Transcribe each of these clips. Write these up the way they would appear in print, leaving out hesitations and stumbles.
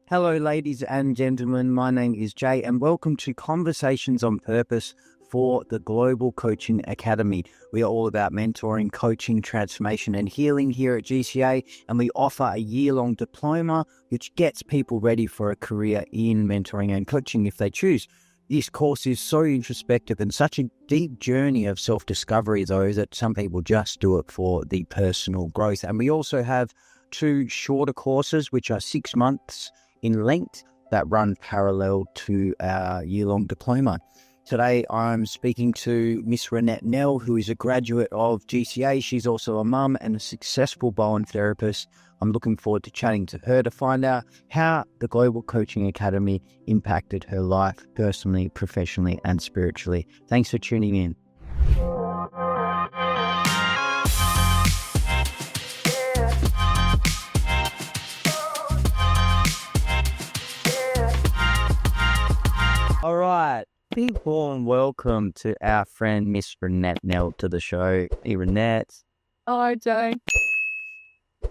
Hello, ladies and gentlemen. My name is Jay, and welcome to Conversations on Purpose for the Global Coaching Academy. We are all about mentoring, coaching, transformation, and healing here at GCA, and we offer a year-long diploma which gets people ready for a career in mentoring and coaching if they choose. This course is so introspective and such a deep journey of self-discovery, though, that some people just do it for the personal growth. And we also have two shorter courses, which are 6 months in length, that run parallel to our year-long diploma. Today, I'm speaking to Miss Reinette Nell, who is a graduate of GCA. She's also a mum and a successful Bowen therapist. I'm looking forward to chatting to her to find out how the Global Coaching Academy impacted her life personally, professionally, and spiritually. Thanks for tuning in. All right. Big warm welcome to our friend Miss Reinette Nell to the show. Hey, Reinette. Hello, Jay.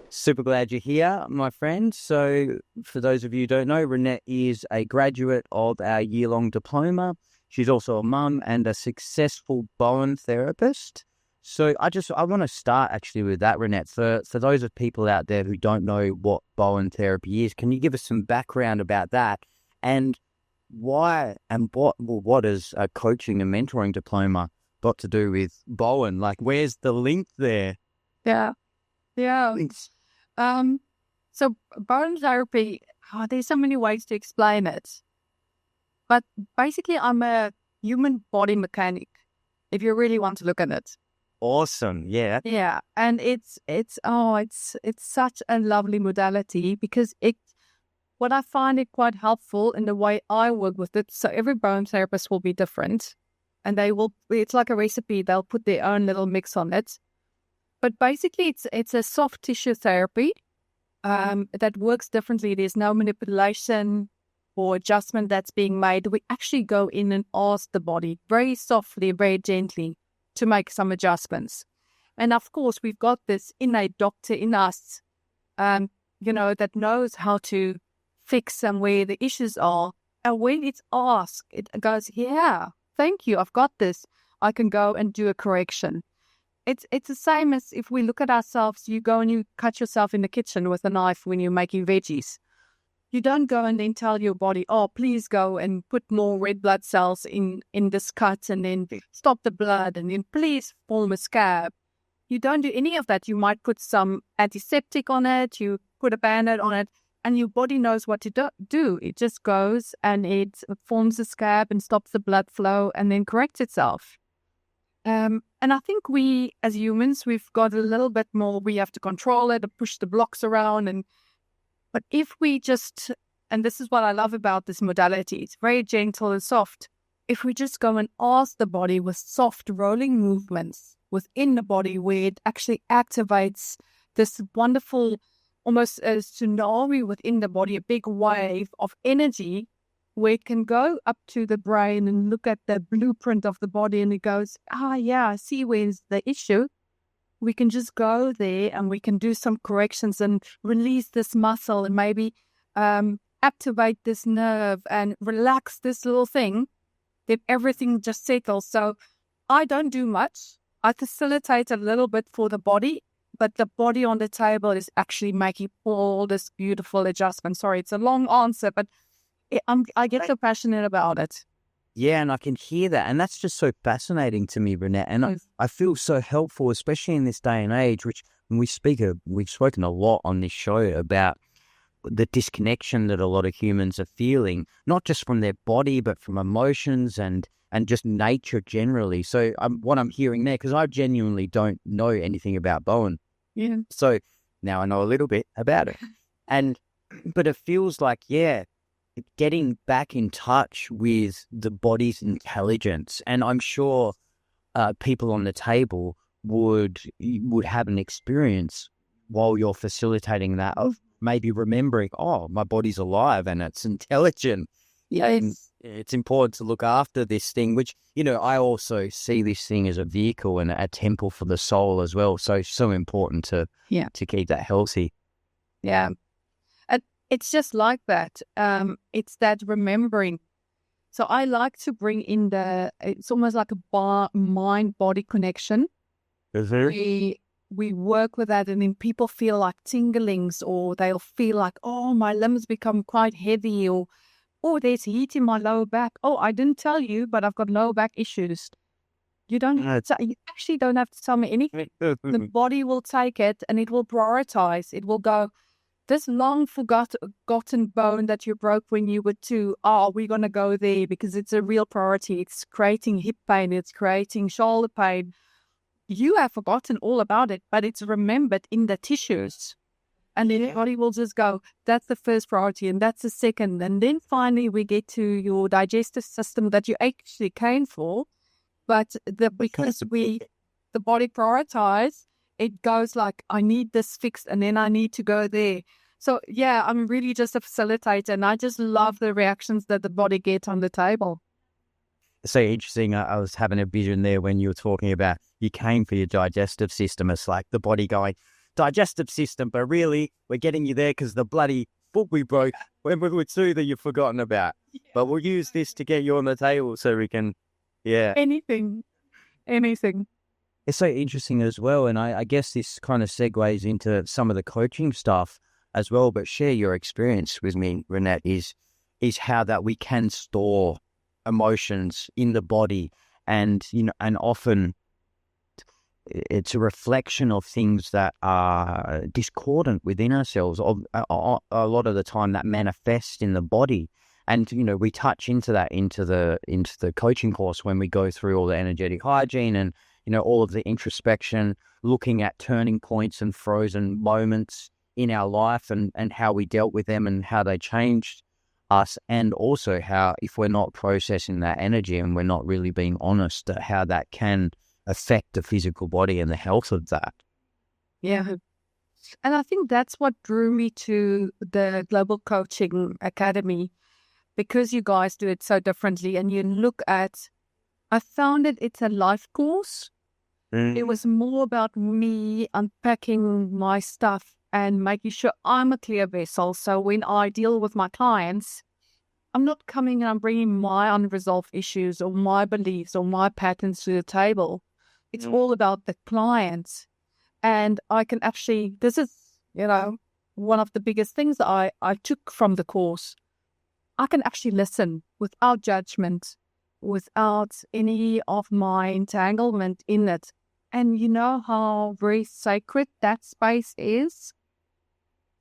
Super glad you're here, my friend. So for those of you who don't know, Reinette is a graduate of our year-long diploma. She's also a mum and a successful Bowen therapist. So I want to start actually with that, Reinette. For those of people out there who don't know what Bowen therapy is, can you give us some background about that? And why and what is a coaching and mentoring diploma got to do with Bowen? Like, where's the link there? Yeah. So Bowen therapy, there's so many ways to explain it. But basically, I'm a human body mechanic, if you really want to look at it. Awesome. Yeah. Yeah. And it's such a lovely modality because what I find it quite helpful in the way I work with it. So every Bowen therapist will be different, and it's like a recipe. They'll put their own little mix on it. But basically, it's a soft tissue therapy that works differently. There's no manipulation or adjustment that's being made. We actually go in and ask the body very softly, very gently to make some adjustments. And of course, we've got this innate doctor in us, that knows how to fix and where the issues are. And when it's asked, it goes, yeah, thank you, I've got this. I can go and do a correction. It's the same as if we look at ourselves. You go and you cut yourself in the kitchen with a knife when you're making veggies. You don't go and then tell your body, oh, please go and put more red blood cells in this cut and then stop the blood and then please form a scab. You don't do any of that. You might put some antiseptic on it. You put a Band-Aid on it. And your body knows what to do. It just goes and it forms a scab and stops the blood flow and then corrects itself. And I think we, as humans, we've got a little bit more. We have to control it and push the blocks around. But if we just, and this is what I love about this modality, it's very gentle and soft. If we just go and ask the body with soft rolling movements within the body where it actually activates this wonderful, almost a tsunami within the body, a big wave of energy where it can go up to the brain and look at the blueprint of the body and it goes, I see where's the issue. We can just go there and we can do some corrections and release this muscle and maybe activate this nerve and relax this little thing. Then everything just settles. So I don't do much. I facilitate a little bit for the body, but the body on the table is actually making all this beautiful adjustment. Sorry, it's a long answer, but I get so passionate about it. Yeah, and I can hear that. And that's just so fascinating to me, Reinette. And I feel so helpful, especially in this day and age, which when we've spoken a lot on this show about the disconnection that a lot of humans are feeling, not just from their body, but from emotions and just nature generally. So what I'm hearing there, because I genuinely don't know anything about Bowen. Yeah. So now I know a little bit about it. But it feels like, getting back in touch with the body's intelligence. And I'm sure people on the table would have an experience while you're facilitating that of maybe remembering, oh, my body's alive and it's intelligent. Yeah, it's important to look after this thing, which, I also see this thing as a vehicle and a temple for the soul as well. So important to keep that healthy. Yeah. It's just like that. It's that remembering. So I like to bring in it's almost like a mind-body connection. We work with that, and then people feel like tinglings, or they'll feel like, oh, my limbs become quite heavy, or oh, there's heat in my lower back. Oh, I didn't tell you, but I've got lower back issues. You actually don't have to tell me anything. The body will take it and it will prioritize. It will go, this long forgotten bone that you broke when you were 2, we're going to go there because it's a real priority. It's creating hip pain. It's creating shoulder pain. You have forgotten all about it, but it's remembered in the tissues. And then the body will just go, that's the first priority, and that's the second. And then finally we get to your digestive system that you actually came for. But because the body prioritize, it goes like, I need this fixed, and then I need to go there. So yeah, I'm really just a facilitator, and I just love the reactions that the body gets on the table. So interesting. I was having a vision there when you were talking about you came for your digestive system. It's like the body going, digestive system, but really we're getting you there because the bloody foot we broke when we were 2 that you've forgotten about. Yeah. But we'll use this to get you on the table so we can, anything. It's so interesting as well. And I guess this kind of segues into some of the coaching stuff as well. But share your experience with me, Reinette, is how that we can store emotions in the body, and and often it's a reflection of things that are discordant within ourselves. A lot of the time that manifests in the body, and we touch into that into the coaching course when we go through all the energetic hygiene and all of the introspection, looking at turning points and frozen moments in our life and how we dealt with them and how they changed us, and also how, if we're not processing that energy and we're not really being honest, how that can affect the physical body and the health of that. Yeah. And I think that's what drew me to the Global Coaching Academy, because you guys do it so differently. And you look at, I found it's a life course. It was more about me unpacking my stuff and making sure I'm a clear vessel. So when I deal with my clients, I'm not coming and I'm bringing my unresolved issues or my beliefs or my patterns to the table. It's all about the client. And I can actually, this is, one of the biggest things that I took from the course. I can actually listen without judgment, without any of my entanglement in it. And you know how very sacred that space is?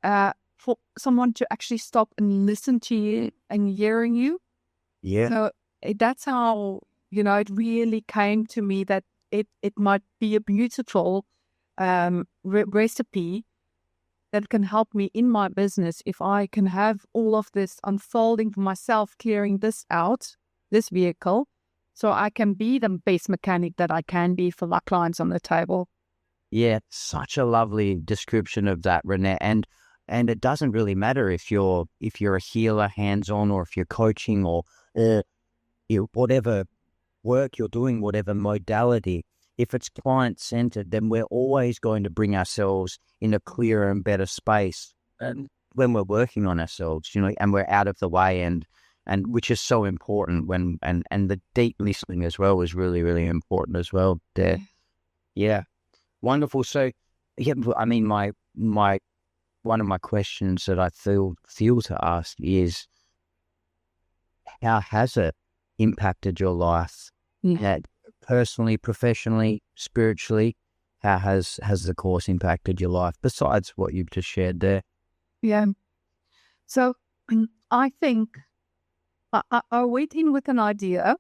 For someone to actually stop and listen to you and hearing you. Yeah. So that's how, it really came to me that it might be a beautiful recipe that can help me in my business if I can have all of this unfolding for myself, clearing this out, this vehicle, so I can be the best mechanic that I can be for my clients on the table. Yeah, such a lovely description of that, Reinette. And it doesn't really matter if you're a healer, hands-on, or if you're coaching or whatever work you're doing, whatever modality. If it's client-centered, then we're always going to bring ourselves in a clearer and better space when we're working on ourselves, and we're out of the way, and which is so important and the deep listening as well is really, really important as well there. Yeah. Wonderful. So, I mean, my one of my questions that I feel to ask is, how has it impacted your life? Personally, professionally, spiritually? How has the course impacted your life besides what you've just shared there? Yeah. So I think I went in with an idea.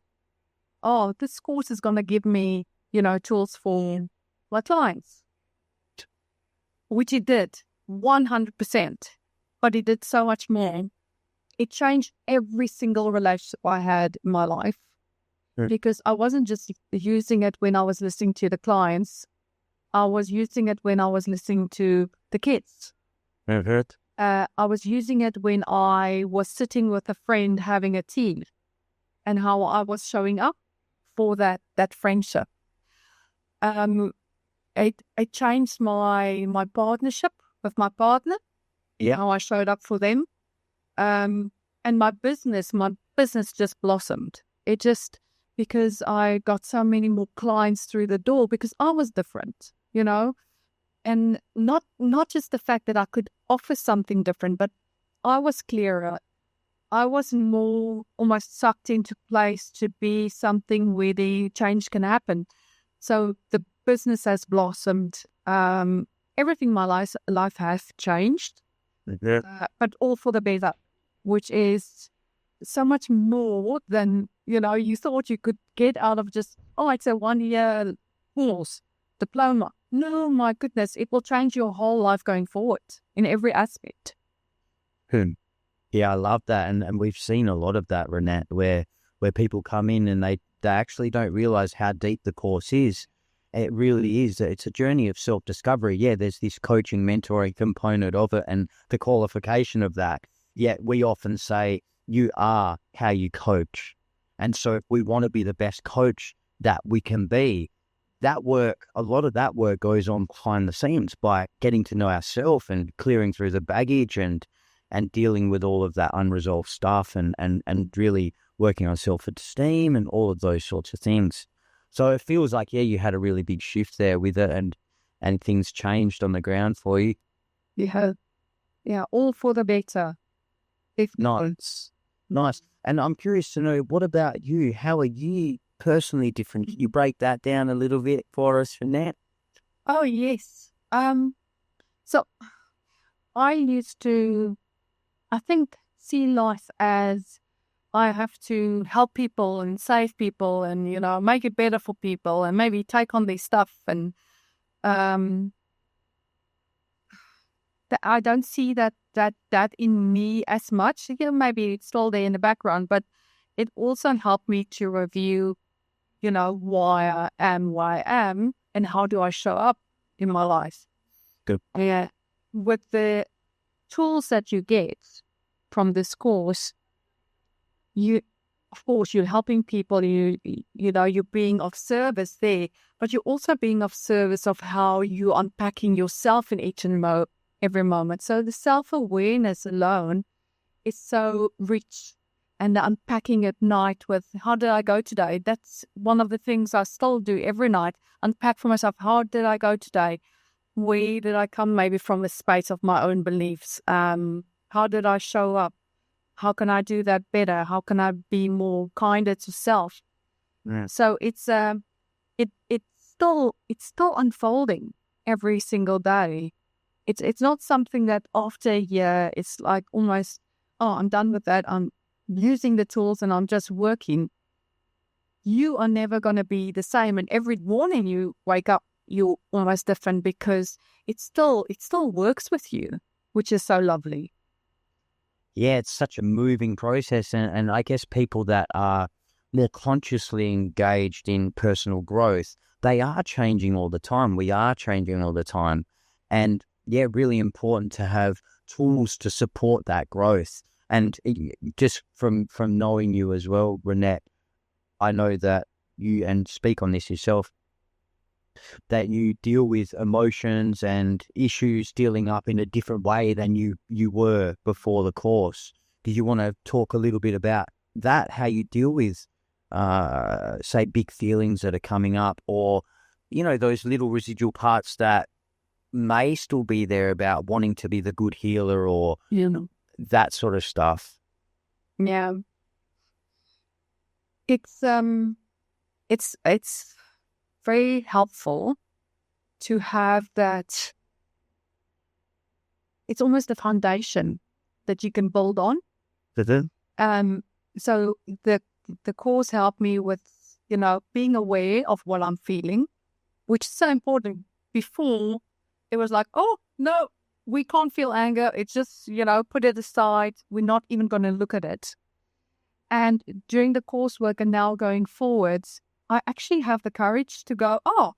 Oh, this course is going to give me, tools for my clients, which it did 100%. But it did so much more. It changed every single relationship I had in my life. Because I wasn't just using it when I was listening to the clients. I was using it when I was listening to the kids. I was using it when I was sitting with a friend having a tea, and how I was showing up for that friendship. It changed my partnership with my partner. Yeah. How I showed up for them. And my business just blossomed. It just, because I got so many more clients through the door because I was different, and not just the fact that I could offer something different, but I was clearer. I was more almost sucked into place to be something where the change can happen. So the business has blossomed. Everything in my life has changed, but all for the better, which is so much more than, you thought you could get out of just, it's a 1-year course, diploma. No, my goodness, it will change your whole life going forward in every aspect. Yeah, I love that. And we've seen a lot of that, Reinette, where people come in and they actually don't realize how deep the course is. It really is. It's a journey of self-discovery. Yeah, there's this coaching, mentoring component of it and the qualification of that. Yet we often say, you are how you coach. And so if we want to be the best coach that we can be, a lot of that work goes on behind the scenes by getting to know ourselves and clearing through the baggage and dealing with all of that unresolved stuff and really working on self-esteem and all of those sorts of things. So it feels like, you had a really big shift there with it and things changed on the ground for you. Yeah, all for the better. Nice. And I'm curious to know, what about you? How are you personally different? Can you break that down a little bit for us, Reinette? Oh, yes. So I used to, I think, see life as I have to help people and save people and, make it better for people and maybe take on their stuff. And I don't see that in me as much. Maybe it's still there in the background, but it also helped me to review, why I am and how do I show up in my life. Good. Yeah. With the tools that you get from this course, of course, you're helping people, you're being of service there, but you're also being of service of how you're unpacking yourself in each and every moment. So the self-awareness alone is so rich, and the unpacking at night with, how did I go today? That's one of the things I still do every night, unpack for myself. How did I go today? Where did I come maybe from a space of my own beliefs? How did I show up? How can I do that better? How can I be more kinder to self? Yeah. So it's still unfolding every single day. It's not something that after a year it's like almost, I'm done with that. I'm using the tools and I'm just working. You are never going to be the same, and every morning you wake up, you're almost different because it still works with you, which is so lovely. Yeah, it's such a moving process. And I guess people that are more consciously engaged in personal growth, they are changing all the time. We are changing all the time. And really important to have tools to support that growth. And just from knowing you as well, Reinette, I know that you, and speak on this yourself, that you deal with emotions and issues dealing up in a different way than you were before the course. Do you want to talk a little bit about that, how you deal with, say, big feelings that are coming up, or, those little residual parts that may still be there about wanting to be the good healer or that sort of stuff? Yeah. It's very helpful to have that. It's almost a foundation that you can build on. So the course helped me with, being aware of what I'm feeling, which is so important. Before, it was like, oh, no, we can't feel anger. It's just, put it aside. We're not even going to look at it. And during the coursework and now going forwards, I actually have the courage to go, oh,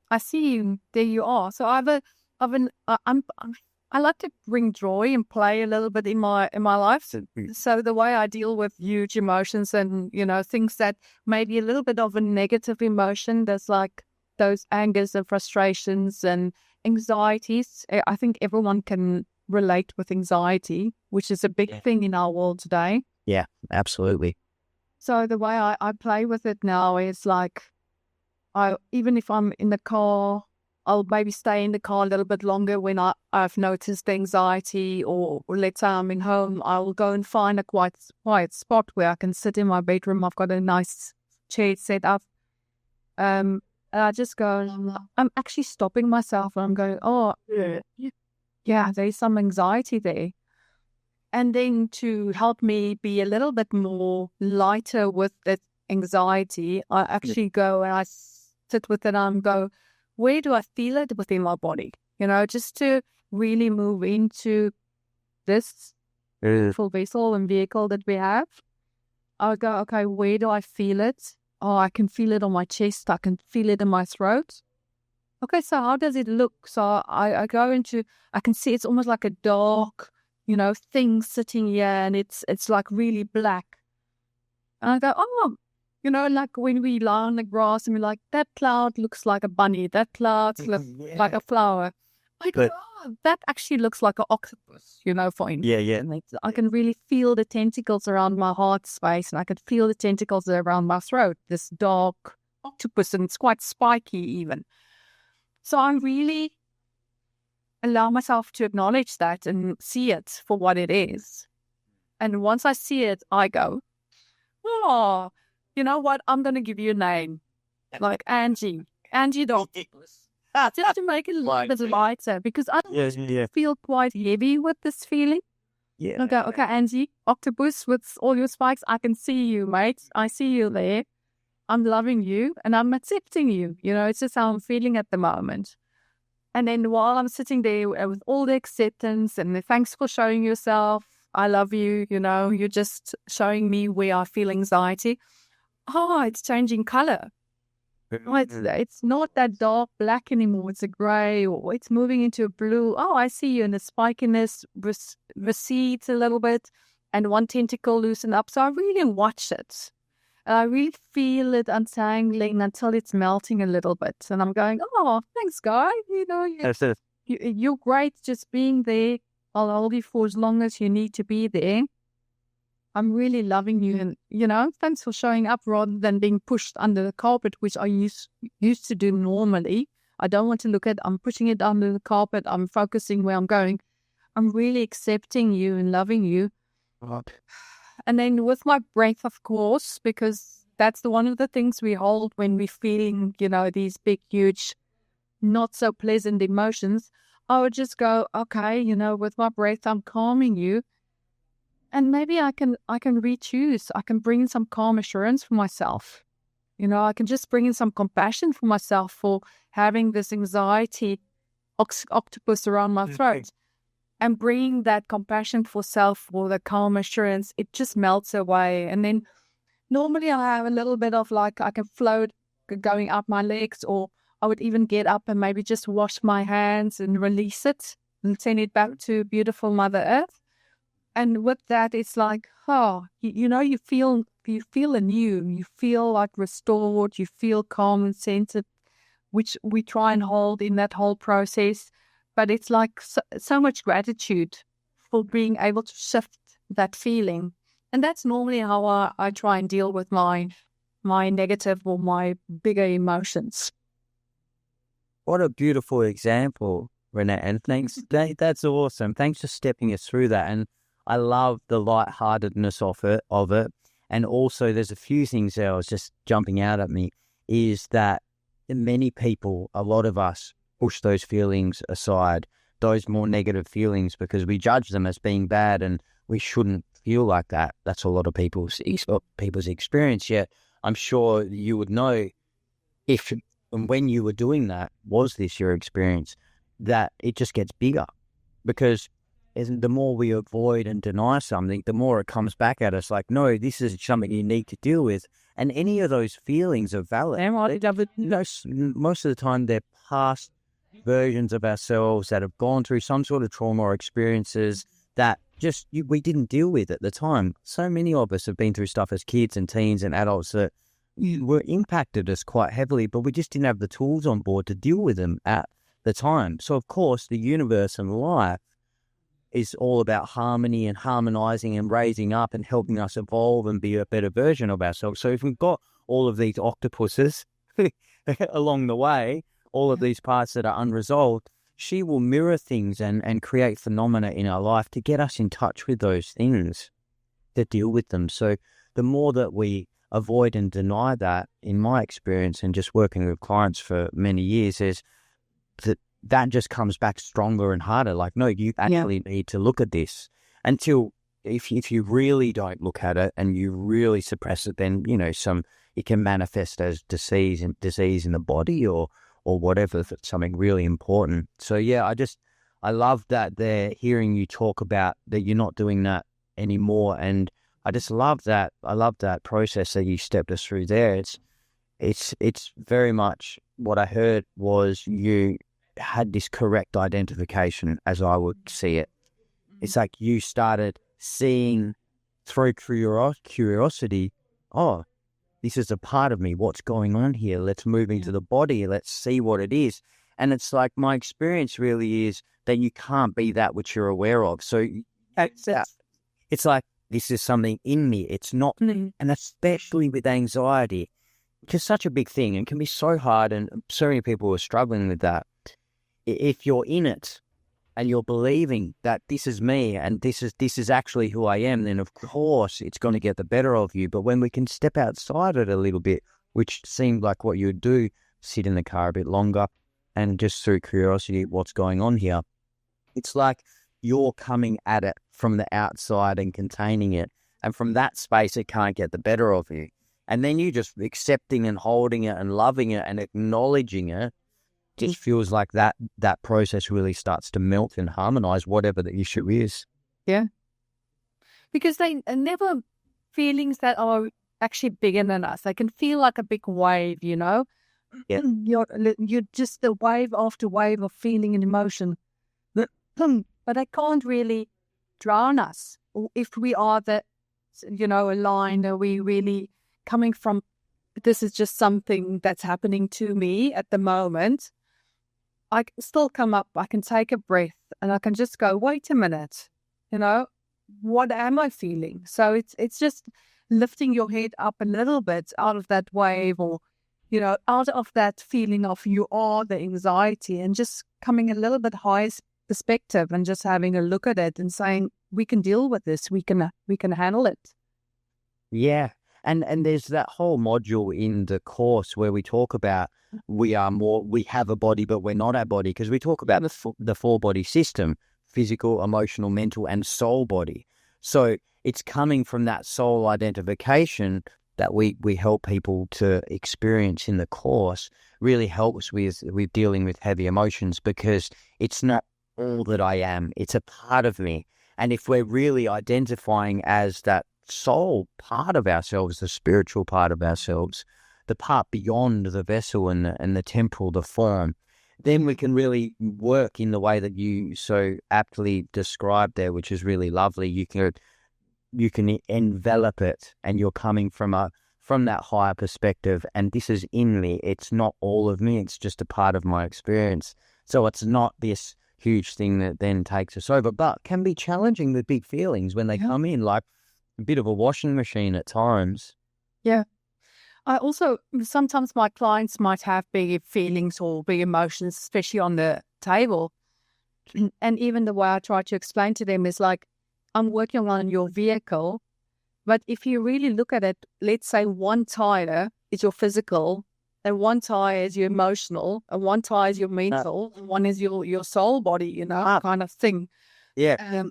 I see you. There you are. So I like to bring joy and play a little bit in my life. So the way I deal with huge emotions and, things that may be a little bit of a negative emotion, there's like those angers and frustrations and anxieties. I think everyone can relate with anxiety, which is a big thing in our world today. Yeah, absolutely. So the way I play with it now is like, even if I'm in the car, I'll maybe stay in the car a little bit longer when I've noticed the anxiety, or let's say I'm in home, I'll go and find a quiet spot where I can sit in my bedroom. I've got a nice chair set up. And I just go, and I'm actually stopping myself, and I'm going, oh, yeah, there's some anxiety there. And then to help me be a little bit more lighter with that anxiety, I actually go and I sit with it and go, where do I feel it within my body? Just to really move into this full vessel and vehicle that we have. I would go, okay, where do I feel it? Oh, I can feel it on my chest. I can feel it in my throat. Okay, so how does it look? So I go into, I can see it's almost like a dark, thing sitting here, and it's like really black. And I go, oh, like when we lie on the grass and we're like, that cloud looks like a bunny, that cloud looks like a flower. I go, that actually looks like an octopus, for instance. Yeah. And I can really feel the tentacles around my heart space, and I can feel the tentacles around my throat, this dark octopus, and it's quite spiky even. So I really allow myself to acknowledge that and see it for what it is. And once I see it, I go, oh, you know what? I'm going to give you a name. Like Angie the octopus. Just to make it a little bit lighter, because I don't feel quite heavy with this feeling. Yeah. I go, okay, Angie, octopus with all your spikes, I can see you, mate. I see you there. I'm loving you and I'm accepting you. It's just how I'm feeling at the moment. And then while I'm sitting there with all the acceptance and the thanks for showing yourself, I love you, you're just showing me where I feel anxiety. Oh, it's changing color. It's not that dark black anymore. It's a gray, or it's moving into a blue. Oh, I see you. And the spikiness recedes a little bit, and one tentacle loosen up. So I really watch it. And I really feel it untangling until it's melting a little bit. And I'm going, oh, thanks, guy. You're great just being there. I'll hold you for as long as you need to be there. I'm really loving you. And, thanks for showing up rather than being pushed under the carpet, which I used to do normally. I don't want to look at, I'm pushing it under the carpet. I'm focusing where I'm going. I'm really accepting you and loving you. Right. And then with my breath, of course, because that's one of the things we hold when we're feeling, these big, huge, not so pleasant emotions. I would just go, okay, with my breath, I'm calming you. And maybe I can re-choose. I can bring in some calm assurance for myself. I can just bring in some compassion for myself for having this anxiety octopus around my throat. And bringing that compassion for self, for the calm assurance, it just melts away. And then normally I have a little bit of I can float going up my legs, or I would even get up and maybe just wash my hands and release it and send it back to beautiful Mother Earth. And with that, it's like, you feel anew, you feel restored, you feel calm and centered, which we try and hold in that whole process. But it's so much gratitude for being able to shift that feeling. And that's normally how I try and deal with my negative or my bigger emotions. What a beautiful example, Reinette. And thanks. That's awesome. Thanks for stepping us through that. And I love the lightheartedness of it. And also there's a few things that was just jumping out at me, is that many people, a lot of us, push those feelings aside, those more negative feelings, because we judge them as being bad and we shouldn't feel like that. That's a lot of people's experience. Yet I'm sure you would know, if and when you were doing that, was this your experience, that it just gets bigger, because the more we avoid and deny something, the more it comes back at us like, no, this is something you need to deal with. And any of those feelings are valid. Most of the time they're past versions of ourselves that have gone through some sort of trauma or experiences that just we didn't deal with at the time. So many of us have been through stuff as kids and teens and adults that were impacted us quite heavily, but we just didn't have the tools on board to deal with them at the time. So of course the universe and life is all about harmony and harmonizing and raising up and helping us evolve and be a better version of ourselves. So if we've got all of these octopuses along the way, all of these parts that are unresolved, she will mirror things and create phenomena in our life to get us in touch with those things, to deal with them. So the more that we avoid and deny that, in my experience and just working with clients for many years, is that just comes back stronger and harder. Like, no, you actually need to look at this. Until if you really don't look at it and you really suppress it, then, it can manifest as disease in the body or whatever, if it's something really important. So yeah, I love that they're hearing you talk about that you're not doing that anymore. And I just love that. I love that process that you stepped us through there. It's very much what I heard was you had this correct identification, as I would see it. It's like you started seeing through curiosity, oh, this is a part of me. What's going on here? Let's move into the body. Let's see what it is. And it's like my experience really is that you can't be that which you're aware of. So it's like, this is something in me. It's not, and especially with anxiety, which is such a big thing and can be so hard, and so many people are struggling with that. If you're in it and you're believing that this is me and this is actually who I am, then of course it's going to get the better of you. But when we can step outside it a little bit, which seemed like what you would do, sit in the car a bit longer and just through curiosity, what's going on here? It's like you're coming at it from the outside and containing it. And from that space, it can't get the better of you. And then you just accepting and holding it and loving it and acknowledging it, just feels like that process really starts to melt and harmonize whatever the issue is. Yeah. Because they are never feelings that are actually bigger than us. They can feel like a big wave, Yeah. You're just a wave after wave of feeling and emotion. But they can't really drown us. If we are aligned, are we really coming from, this is just something that's happening to me at the moment. I can still come up, I can take a breath and I can just go, wait a minute, what am I feeling? So it's just lifting your head up a little bit out of that wave or, out of that feeling of you are the anxiety and just coming a little bit higher perspective and just having a look at it and saying, we can deal with this, we can handle it. Yeah. And there's that whole module in the course where we talk about we have a body, but we're not our body, because we talk about the 4-body system: physical, emotional, mental, and soul body. So it's coming from that soul identification that we help people to experience in the course, really helps with dealing with heavy emotions, because it's not all that I am, it's a part of me. And if we're really identifying as that soul part of ourselves, the spiritual part of ourselves, the part beyond the vessel and the temporal, the form, then we can really work in the way that you so aptly described there, which is really lovely. You can envelop it, and you're coming from that higher perspective, and this is in me. It's not all of me, it's just a part of my experience. So it's not this huge thing that then takes us over, but can be challenging with big feelings when they come in, like a bit of a washing machine at times. Yeah. I also, sometimes my clients might have big feelings or big emotions, especially on the table. And even the way I try to explain to them is like, I'm working on your vehicle, but if you really look at it, let's say one tire is your physical, and one tire is your emotional, and one tire is your mental, and one is your soul body, kind of thing. Yeah.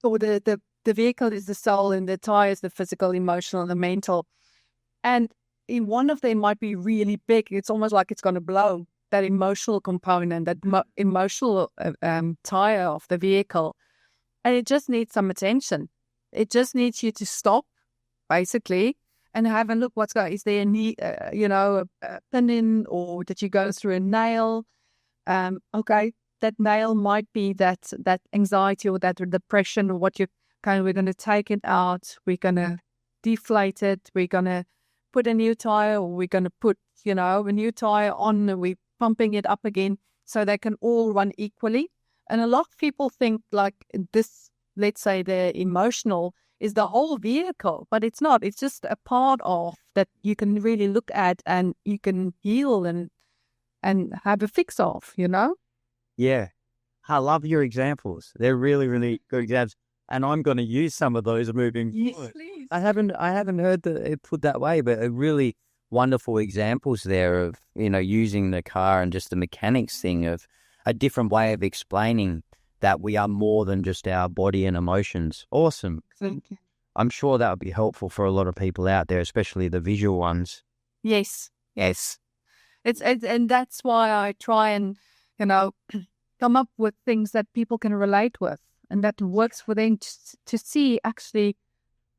Or the vehicle is the soul, and the tire is the physical, emotional, and the mental. And in one of them might be really big. It's almost like it's going to blow, that emotional component, that emotional tire of the vehicle. And it just needs some attention. It just needs you to stop, basically, and have a look what's going on. Is there a pin in, or did you go through a nail? Okay, that nail might be that anxiety or that depression, or what we're going to take it out. We're going to deflate it. We're going to put a new tire, or we're going to put, a new tire on, and we're pumping it up again so they can all run equally. And a lot of people think like this, let's say the emotional is the whole vehicle, but it's not. It's just a part of that you can really look at and you can heal and have a fix of, Yeah. I love your examples. They're really, really good examples. And I'm going to use some of those moving forward. Please. I haven't heard it put that way, but a really wonderful examples there of, using the car and just the mechanics thing of a different way of explaining that we are more than just our body and emotions. Awesome. Thank you. I'm sure that would be helpful for a lot of people out there, especially the visual ones. Yes. It's and that's why I try and, come up with things that people can relate with and that works for them to see actually,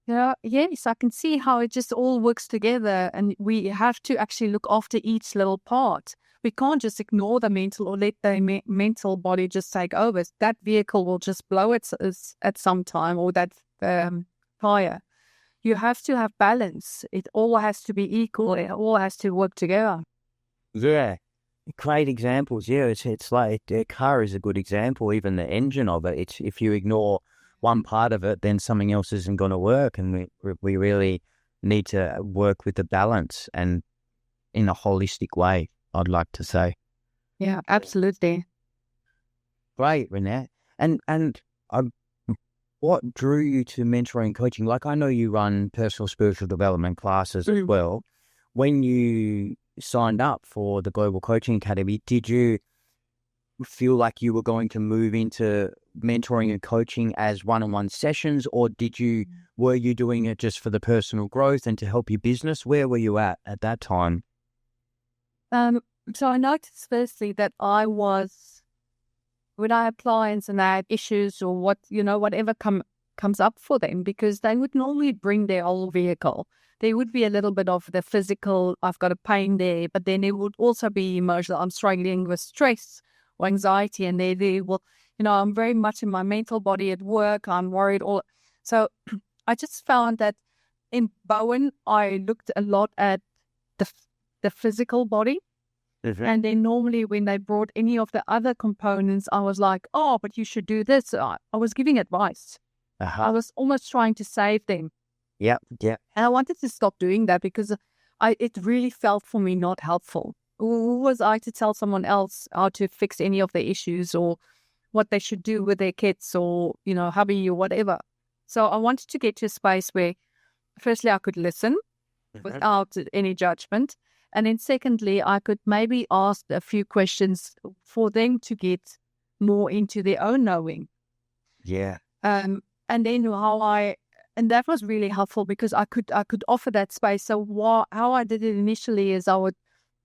yes, I can see how it just all works together, and we have to actually look after each little part. We can't just ignore the mental or let the mental body just take over. That vehicle will just blow at some time, or that fire. You have to have balance. It all has to be equal. It all has to work together. Yeah. Great examples. Yeah, it's like a car is a good example. Even the engine of it. It's if you ignore one part of it, then something else isn't going to work, and we really need to work with the balance and in a holistic way, I'd like to say. Yeah, absolutely. Great, Reinette. And what drew you to mentoring and coaching? Like, I know you run personal spiritual development classes as well. When you signed up for the Global Coaching Academy, did you feel like you were going to move into mentoring and coaching as one-on-one sessions, or were you doing it just for the personal growth and to help your business? Where were you at that time? So I noticed firstly that when I have clients and I have issues or whatever comes up for them, because they would normally bring their whole vehicle. There would be a little bit of the physical, I've got a pain there, but then it would also be emotional. I'm struggling with stress or anxiety, and they will, I'm very much in my mental body at work. I'm worried So I just found that in Bowen, I looked a lot at the physical body. Mm-hmm. And then normally when they brought any of the other components, I was like, oh, but you should do this. I was giving advice. Uh-huh. I was almost trying to save them. Yeah. And I wanted to stop doing that because it really felt for me not helpful. Who was I to tell someone else how to fix any of their issues or what they should do with their kids or, hubby or whatever. So I wanted to get to a space where, firstly, I could listen without any judgment. And then secondly, I could maybe ask a few questions for them to get more into their own knowing. Yeah. And then and that was really helpful because I could offer that space. So how I did it initially is I would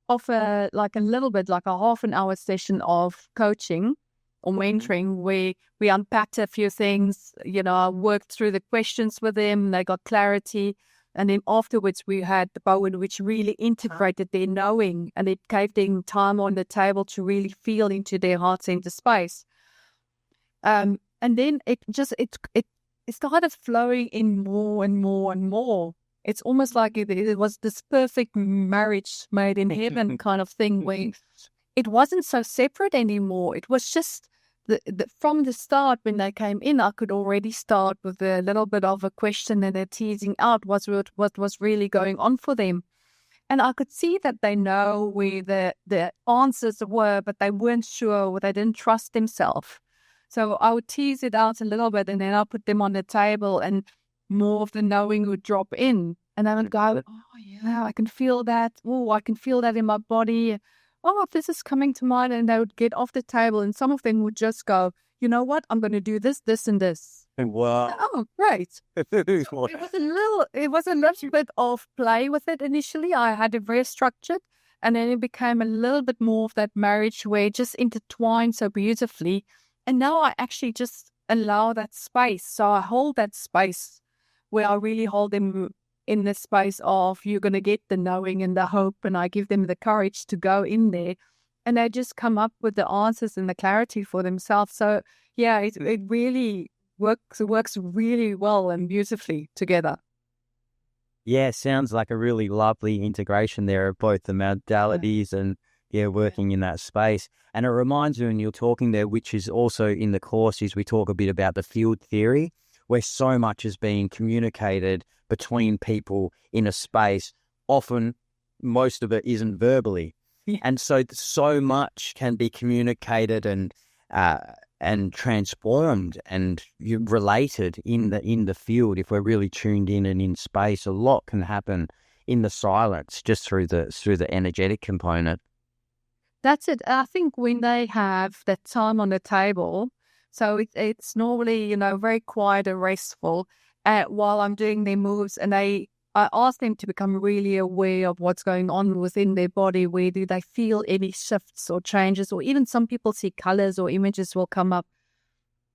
offer like a little bit, like a half an hour session of coaching or mentoring where we unpacked a few things, I worked through the questions with them, they got clarity. And then afterwards we had the Bowen, which really integrated their knowing, and it gave them time on the table to really feel into their heart center space. And then it started flowing in more and more and more. It's almost like it was this perfect marriage made in heaven kind of thing where it wasn't so separate anymore. It was just from the start when they came in, I could already start with a little bit of a question and a teasing out what was really going on for them. And I could see that they know where the answers were, but they weren't sure or they didn't trust themselves. So I would tease it out a little bit and then I'll put them on the table and more of the knowing would drop in. And I would go, oh yeah, I can feel that. Oh, I can feel that in my body. Oh, this is coming to mind. And they would get off the table and some of them would just go, you know what? I'm going to do this, this, and this. Wow. Oh, great. It was a little bit of play with it initially. I had it very structured. And then it became a little bit more of that marriage where it just intertwined so beautifully. And now I actually just allow that space. So I hold that space where I really hold them in the space of you're going to get the knowing and the hope. And I give them the courage to go in there. And they just come up with the answers and the clarity for themselves. So, yeah, it really works really well and beautifully together. Yeah, sounds like a really lovely integration there of both the modalities and, working in that space. And it reminds me when you're talking there, which is also in the course, is we talk a bit about the field theory, where so much is being communicated between people in a space. Often, most of it isn't verbally. Yeah. And so much can be communicated and transformed and related in the field. If we're really tuned in and in space, a lot can happen in the silence just through the energetic component. That's it. I think when they have that time on the table, so it's normally, very quiet and restful while I'm doing their moves, and I ask them to become really aware of what's going on within their body. Where do they feel any shifts or changes, or even some people see colors or images will come up.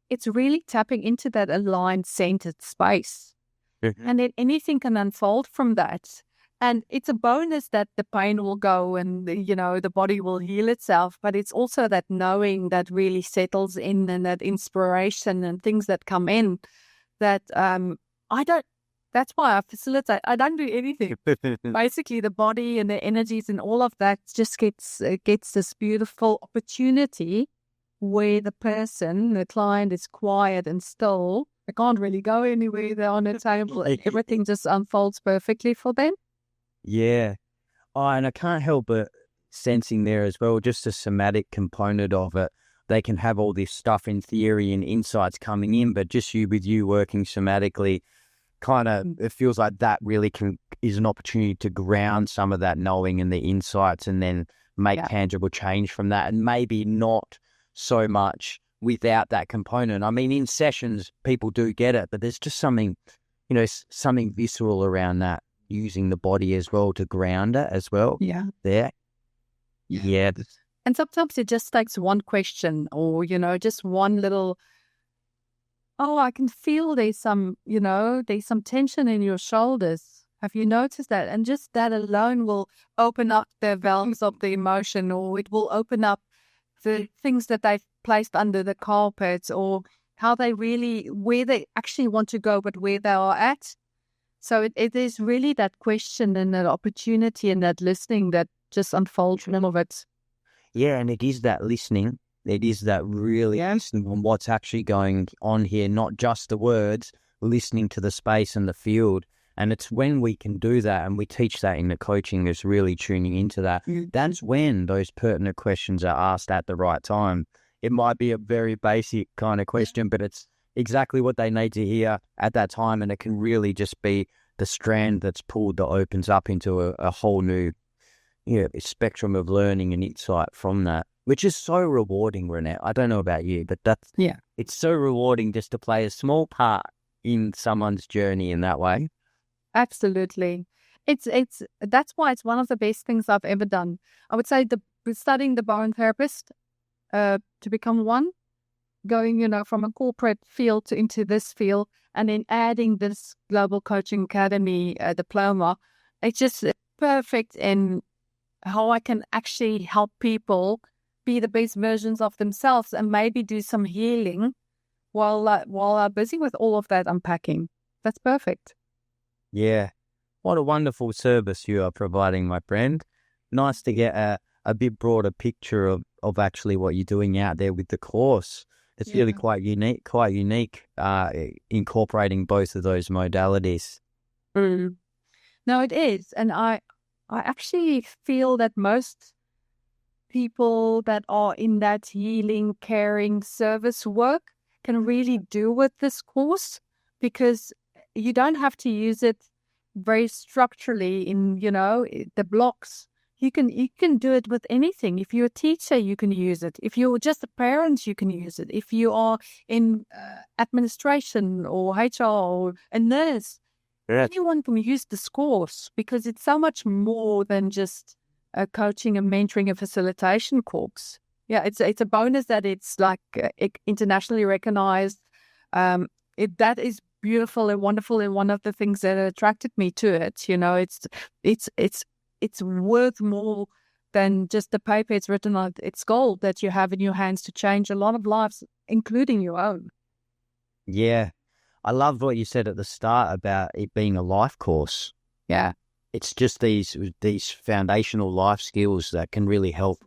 It's really tapping into that aligned, centered space. Mm-hmm. And then anything can unfold from that. And it's a bonus that the pain will go and, the body will heal itself. But it's also that knowing that really settles in, and that inspiration and things that come in that that's why I facilitate. I don't do anything. Basically, the body and the energies and all of that just gets this beautiful opportunity where the client is quiet and still. They can't really go anywhere. They're on a table. Everything just unfolds perfectly for them. Yeah. Oh, and I can't help but sensing there as well, just a somatic component of it. They can have all this stuff in theory and insights coming in, but just with you working somatically, kind of, it feels like that really is an opportunity to ground some of that knowing and the insights, and then make tangible change from that. And maybe not so much without that component. I mean, in sessions, people do get it, but there's just something, something visceral around that, using the body as well to ground it as well. Yeah. There. Yeah. And sometimes it just takes one question or, just one little, I can feel there's some tension in your shoulders. Have you noticed that? And just that alone will open up the valves of the emotion, or it will open up the things that they've placed under the carpet, or how where they actually want to go, but where they are at. So it is really that question and that opportunity and that listening that just unfolds all of it. Yeah, and it is that listening. It is that really listening on what's actually going on here, not just the words, listening to the space and the field. And it's when we can do that, and we teach that in the coaching, is really tuning into that. Mm-hmm. That's when those pertinent questions are asked at the right time. It might be a very basic kind of question, but it's exactly what they need to hear at that time, and it can really just be the strand that's pulled that opens up into a whole new spectrum of learning and insight from that, which is so rewarding, Reinette. I don't know about you, but it's so rewarding just to play a small part in someone's journey in that way. Absolutely. That's why it's one of the best things I've ever done. I would say studying the Bowen Therapist to become one, going, from a corporate field into this field, and then adding this Global Coaching Academy diploma. It's just perfect in how I can actually help people be the best versions of themselves, and maybe do some healing while I'm busy with all of that unpacking. That's perfect. Yeah. What a wonderful service you are providing, my friend. Nice to get a bit broader picture of actually what you're doing out there with the course. It's really quite unique, incorporating both of those modalities. Mm. No, it is. And I actually feel that most people that are in that healing, caring, service work can really do with this course, because you don't have to use it very structurally in, the blocks. You can do it with anything. If you're a teacher, you can use it. If you're just a parent, you can use it. If you are in administration or HR or a nurse, anyone can use this course, because it's so much more than just a coaching and mentoring and facilitation course. Yeah, it's a bonus that it's like internationally recognized. That is beautiful and wonderful, and one of the things that attracted me to it. It's worth more than just the paper it's written on. It's gold that you have in your hands to change a lot of lives, including your own. Yeah. I love what you said at the start about it being a life course. Yeah. It's just these foundational life skills that can really help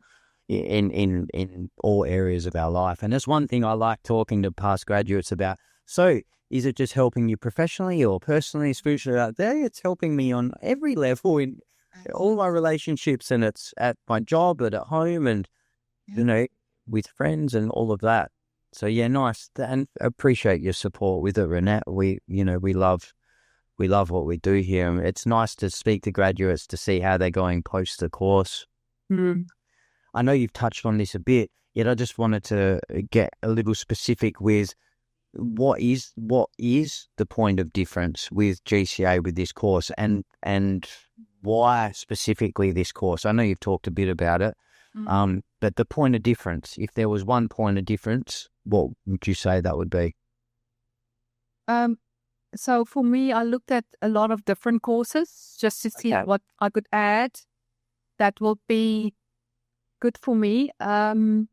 in all areas of our life. And that's one thing I like talking to past graduates about. So is it just helping you professionally or personally, spiritually out there? It's helping me on every level in all my relationships, and it's at my job, but at home, and with friends and all of that. So yeah, nice, and appreciate your support with it, Reinette. We love what we do here. And it's nice to speak to graduates to see how they're going post the course. Mm. I know you've touched on this a bit, yet I just wanted to get a little specific with what is the point of difference with GCA with this course, and why specifically this course? I know you've talked a bit about it, but the point of difference, if there was one point of difference, what would you say that would be? So for me, I looked at a lot of different courses just to see what I could add that will be good for me. I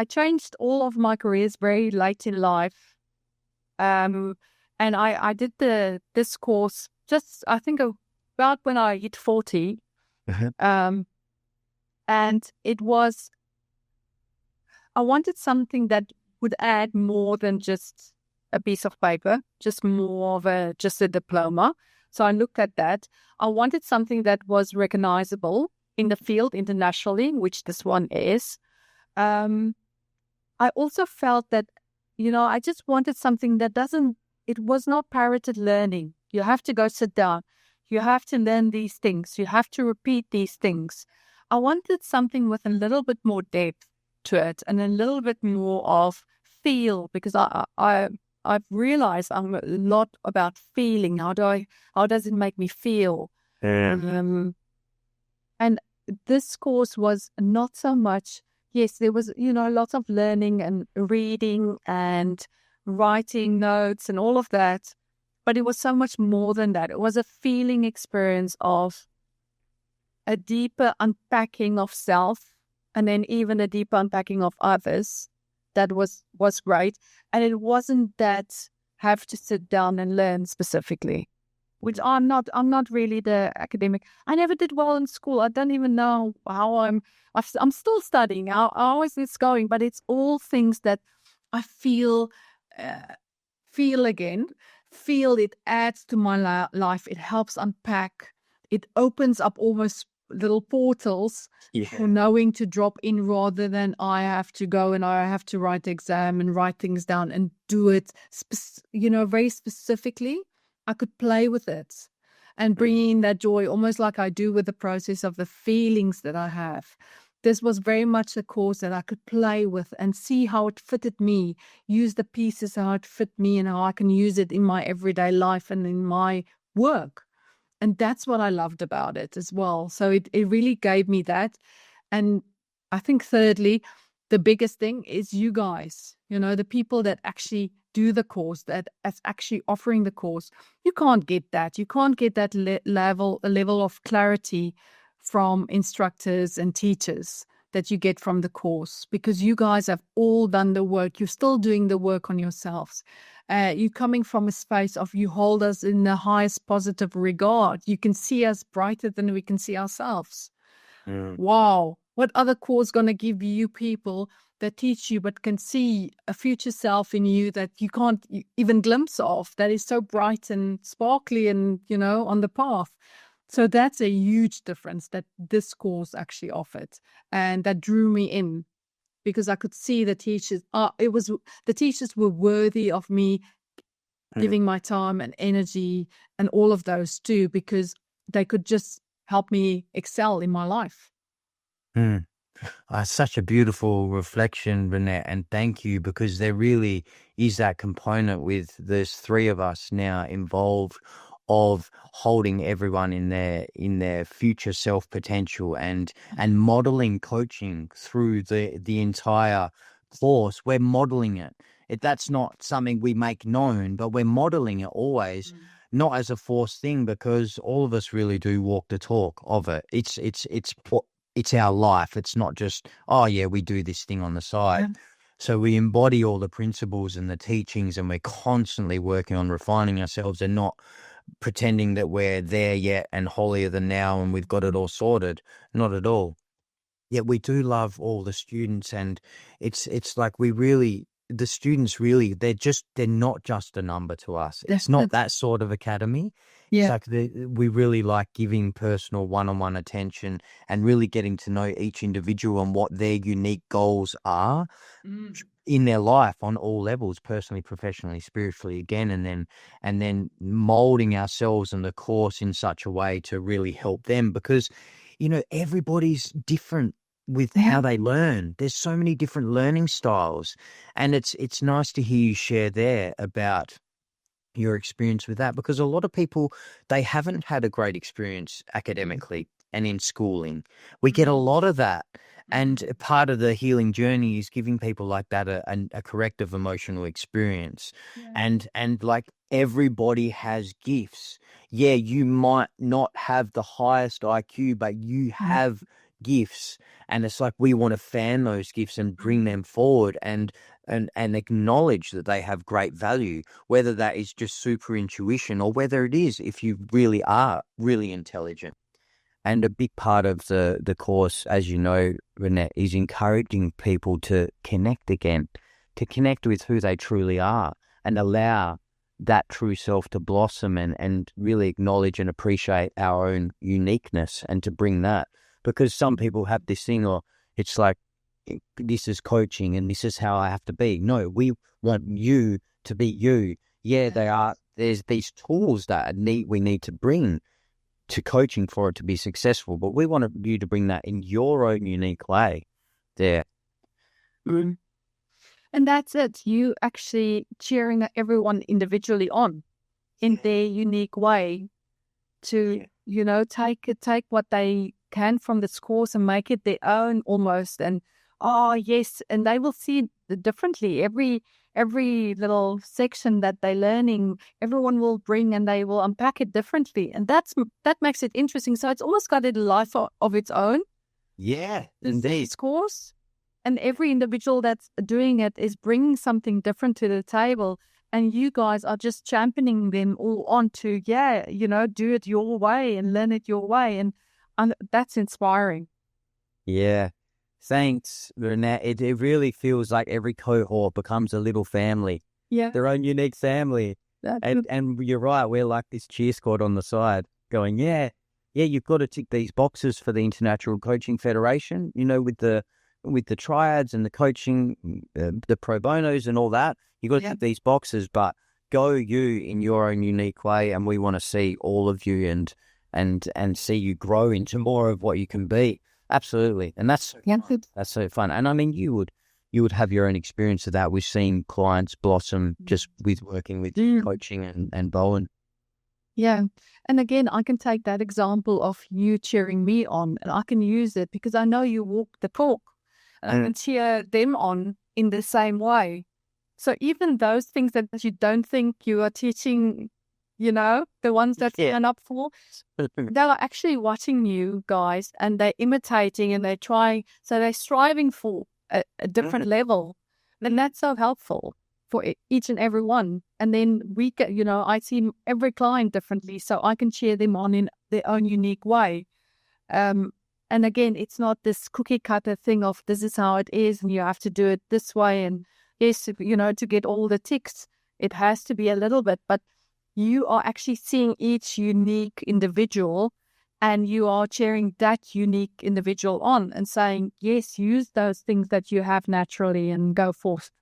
changed all of my careers very late in life. And I did this course just, I think, about when I hit 40. And it was, I wanted something that would add more than just a piece of paper, just more of just a diploma. So I looked at that. I wanted something that was recognizable in the field internationally, which this one is. I also felt that, I just wanted something that it was not parroted learning. You have to go sit down. You have to learn these things. You have to repeat these things. I wanted something with a little bit more depth to it and a little bit more of feel, because I've realized I'm a lot about feeling. How does it make me feel? And this course was not so much. Yes, there was, lots of learning and reading and writing notes and all of that. But it was so much more than that. It was a feeling experience of a deeper unpacking of self, and then even a deeper unpacking of others. That was great. And it wasn't that have to sit down and learn specifically, which I'm not really the academic. I never did well in school. I don't even know how I'm still studying. How is this going? But it's all things that I feel again. Feel it adds to my life. It helps unpack. It opens up almost little portals for knowing to drop in, rather than I have to go and I have to write the exam and write things down and do it, very specifically. I could play with it and bring in that joy, almost like I do with the process of the feelings that I have. This was very much a course that I could play with and see how it fitted me, use the pieces, how it fit me, and how I can use it in my everyday life and in my work. And that's what I loved about it as well. So it really gave me that. And I think thirdly, the biggest thing is you guys, the people that actually do the course, that is actually offering the course. You can't get that. You can't get that level of clarity from instructors and teachers that you get from the course, because you guys have all done the work. You're still doing the work on yourselves. You're coming from a space of you hold us in the highest positive regard. You can see us brighter than we can see ourselves. Wow. What other course going to give you people that teach you but can see a future self in you that you can't even glimpse of, that is so bright and sparkly and, on the path? So that's a huge difference that this course actually offered, and that drew me in, because I could see the teachers. The teachers were worthy of me giving my time and energy and all of those too, because they could just help me excel in my life. Such a beautiful reflection, Reinette, and thank you, because there really is that component with there's three of us now involved of holding everyone in their future self potential and modeling coaching through the entire course. We're modeling it. That's not something we make known, but we're modeling it always, not as a forced thing, because all of us really do walk the talk of it. It's our life. It's not just, oh yeah, we do this thing on the side. Yeah. So we embody all the principles and the teachings, and we're constantly working on refining ourselves and not pretending that we're there yet and holier than now and we've got it all sorted. Not at all. Yeah, we do love all the students, and it's like the students really, they're not just a number to us. It's not that sort of academy. It's Yeah. like we really like giving personal one-on-one attention and really getting to know each individual and what their unique goals are in their life on all levels, personally, professionally, spiritually, again, and then molding ourselves and the course in such a way to really help them, because everybody's different with how they learn. There's so many different learning styles, and it's nice to hear you share there about your experience with that, because a lot of people, they haven't had a great experience academically and in schooling. We get a lot of that. And part of the healing journey is giving people like that a corrective emotional experience. And like, everybody has gifts. Yeah, you might not have the highest IQ, but you have gifts. And it's like, we want to fan those gifts and bring them forward and acknowledge that they have great value, whether that is just super intuition or whether it is if you really are really intelligent. And a big part of the course, as you know, Reinette, is encouraging people to connect again, to connect with who they truly are and allow that true self to blossom and really acknowledge and appreciate our own uniqueness and to bring that. Because some people have this thing, or it's like, this is coaching and this is how I have to be. No, we want you to be you. Yeah, there's these tools that we need to bring to coaching for it to be successful, but we want you to bring that in your own unique way there. And that's it. You actually cheering everyone individually on in their unique way to, take what they can from this course and make it their own almost. And yes, and they will see it differently. Every little section that they're learning, everyone will bring and they will unpack it differently. And that makes it interesting. So it's almost got a life of its own. Yeah, indeed. This course. And every individual that's doing it is bringing something different to the table. And you guys are just championing them all on to, do it your way and learn it your way. And that's inspiring. Yeah. Thanks, Reinette. It really feels like every cohort becomes a little family. Yeah. Their own unique family. And you're right, we're like this cheer squad on the side going, you've got to tick these boxes for the International Coaching Federation, with the triads and the coaching, the pro bonos and all that. You've got to tick these boxes, but go you in your own unique way. And we want to see all of you and see you grow into more of what you can be. Absolutely. And that's so fun. And I mean, you would have your own experience of that. We've seen clients blossom just with working with coaching and Bowen. Yeah. And again, I can take that example of you cheering me on, and I can use it because I know you walk the talk, and I can cheer them on in the same way. So even those things that you don't think you are teaching, the ones that stand up for, they are actually watching you guys and they're imitating and they're trying. So they're striving for a different level. And that's so helpful for each and every one. And then we get, I see every client differently, so I can cheer them on in their own unique way. And again, it's not this cookie cutter thing of this is how it is and you have to do it this way. And yes, to get all the ticks, it has to be a little bit, but you are actually seeing each unique individual and you are cheering that unique individual on and saying, yes, use those things that you have naturally and go forth.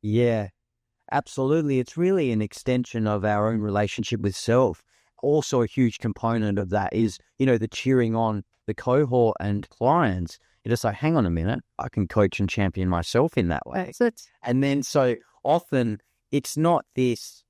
Yeah, absolutely. It's really an extension of our own relationship with self. Also, a huge component of that is, the cheering on the cohort and clients. You're just like, hang on a minute, I can coach and champion myself in that way. That's it. And then so often it's not this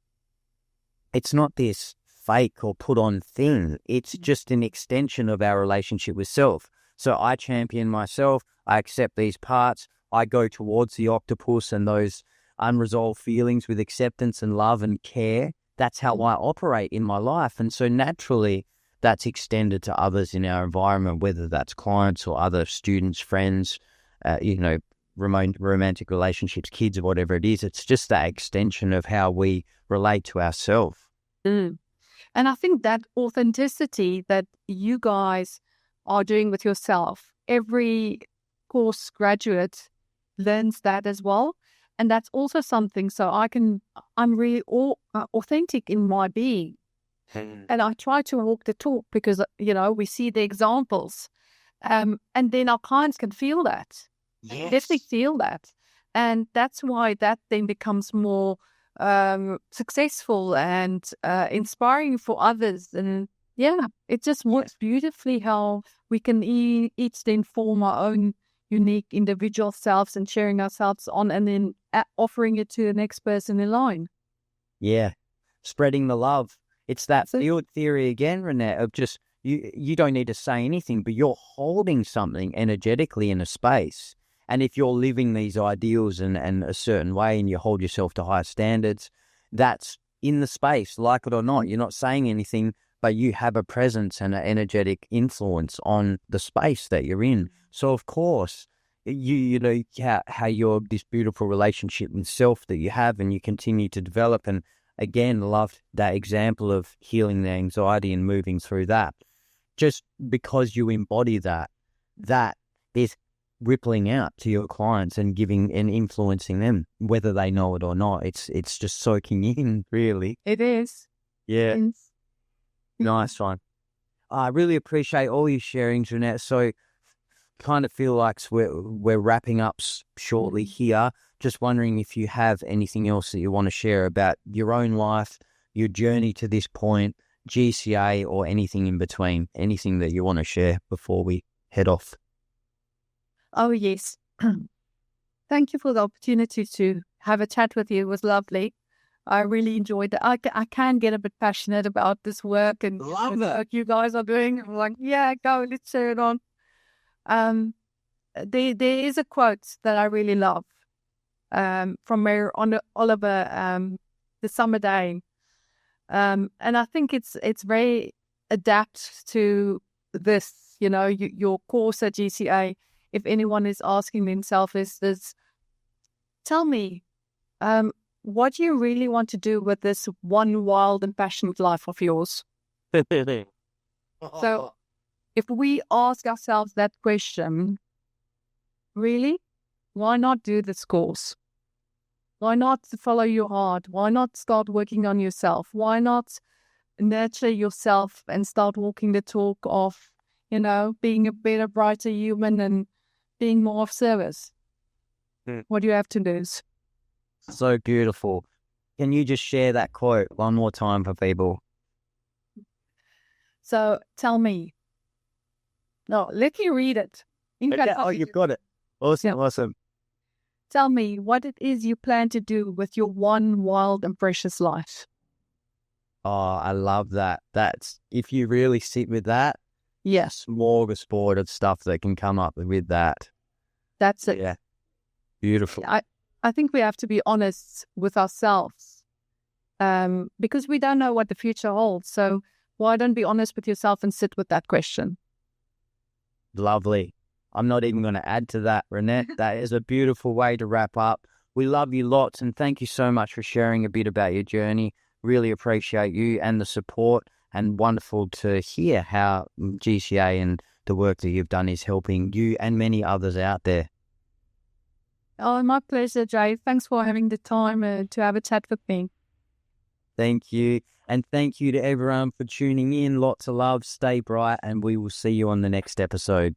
fake or put on thing. It's just an extension of our relationship with self. So I champion myself. I accept these parts. I go towards the octopus and those unresolved feelings with acceptance and love and care. That's how I operate in my life. And so naturally that's extended to others in our environment, whether that's clients or other students, friends, romantic relationships, kids, or whatever it is. It's just that extension of how we relate to ourselves. And I think that authenticity that you guys are doing with yourself every course graduate learns that as well. And that's also something. So I'm really authentic in my being. And I try to walk the talk because, we see the examples. And then our clients can feel that. Yes. Definitely feel that. And that's why that then becomes more successful and inspiring for others. And yeah, it just works beautifully how we can each then form our own unique individual selves and sharing ourselves on and then offering it to the next person in line. Yeah, spreading the love. It's that field theory again, Reinette, of just you don't need to say anything, but you're holding something energetically in a space. And if you're living these ideals in a certain way and you hold yourself to higher standards, that's in the space, like it or not. You're not saying anything, but you have a presence and an energetic influence on the space that you're in. So, of course, you know how you're this beautiful relationship with self that you have and you continue to develop. And again, loved that example of healing the anxiety and moving through that. Just because you embody that is rippling out to your clients and giving and influencing them, whether they know it or not. It's just soaking in, really. It is. Yeah. Nice one. I really appreciate all your sharing, Reinette. So kind of feel like we're wrapping up shortly here. Just wondering if you have anything else that you want to share about your own life, your journey to this point, GCA, or anything in between, anything that you want to share before we head off. Oh, yes. Thank you for the opportunity to have a chat with you. It was lovely. I really enjoyed it. I can get a bit passionate about this work and what you guys are doing. I'm like, yeah, go, let's share it on. There is a quote that I really love from Mayor Oliver, The Summer Day. And I think it's very adapt to this, your course at GCA. If anyone is asking themselves is tell me, what do you really want to do with this one wild and passionate life of yours? So if we ask ourselves that question, really, why not do this course? Why not follow your heart? Why not start working on yourself? Why not nurture yourself and start walking the talk of, being a better, brighter human and being more of service? What do you have to lose? So beautiful. Can you just share that quote one more time for people? So tell me. No, let me read it. Oh, you've got it. Awesome, yeah. Awesome. Tell me what it is you plan to do with your one wild and precious life. Oh, I love that. That's, if you really sit with that, yes, smorgasbord of stuff that can come up with that. That's it. Yeah. Beautiful. I think we have to be honest with ourselves because we don't know what the future holds. So why don't be honest with yourself and sit with that question? Lovely. I'm not even going to add to that, Reinette. That is a beautiful way to wrap up. We love you lots and thank you so much for sharing a bit about your journey. Really appreciate you and the support, and wonderful to hear how GCA and the work that you've done is helping you and many others out there. Oh, my pleasure, Jay. Thanks for having the time to have a chat with me. Thank you. And thank you to everyone for tuning in. Lots of love. Stay bright and we will see you on the next episode.